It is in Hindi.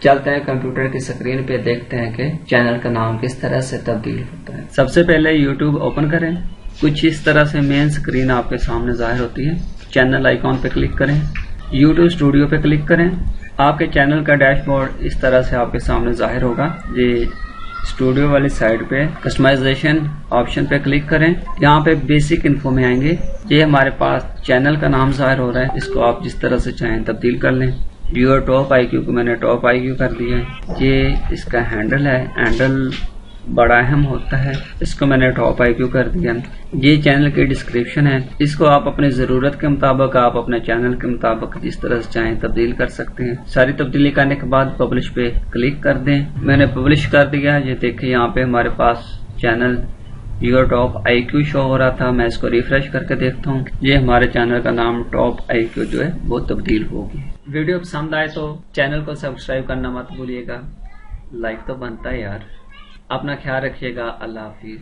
चलते हैं कंप्यूटर की स्क्रीन पे, देखते हैं कि चैनल का नाम किस तरह से तब्दील होता है। सबसे पहले यूट्यूब ओपन करें। कुछ इस तरह से मेन स्क्रीन आपके सामने जाहिर होती है। चैनल आइकॉन पे क्लिक करें, यूट्यूब स्टूडियो पे क्लिक करें। आपके चैनल का डैशबोर्ड इस तरह से आपके सामने जाहिर होगा। ये स्टूडियो वाली साइड पे कस्टमाइजेशन ऑप्शन पे क्लिक करें। यहाँ पे बेसिक इन्फो में आएंगे। ये हमारे पास चैनल का नाम जाहिर हो रहा है, इसको आप जिस तरह से चाहें तब्दील कर लें। व्यूअर टॉप IQ को मैंने टॉप IQ कर दिया है। ये इसका हैंडल है, हैंडल बड़ा अहम होता है, इसको मैंने टॉप IQ कर दिया। ये चैनल की डिस्क्रिप्शन है, इसको आप अपनी जरूरत के मुताबिक, आप अपने चैनल के मुताबिक जिस तरह से चाहें तब्दील कर सकते हैं। सारी तब्दीली करने के बाद पब्लिश पे क्लिक कर दें। मैंने पब्लिश कर दिया। ये देखिए यहाँ पे हमारे पास channel viewer top IQ show हो रहा था। मैं इसको रिफ्रेश करके देखता हूँ। ये हमारे चैनल का नाम टॉप IQ जो है वो तब्दील होगी। वीडियो पसंद आए तो चैनल को सब्सक्राइब करना मत भूलिएगा। लाइक तो बनता है यार। अपना ख्याल रखिएगा। अल्लाह हाफिज।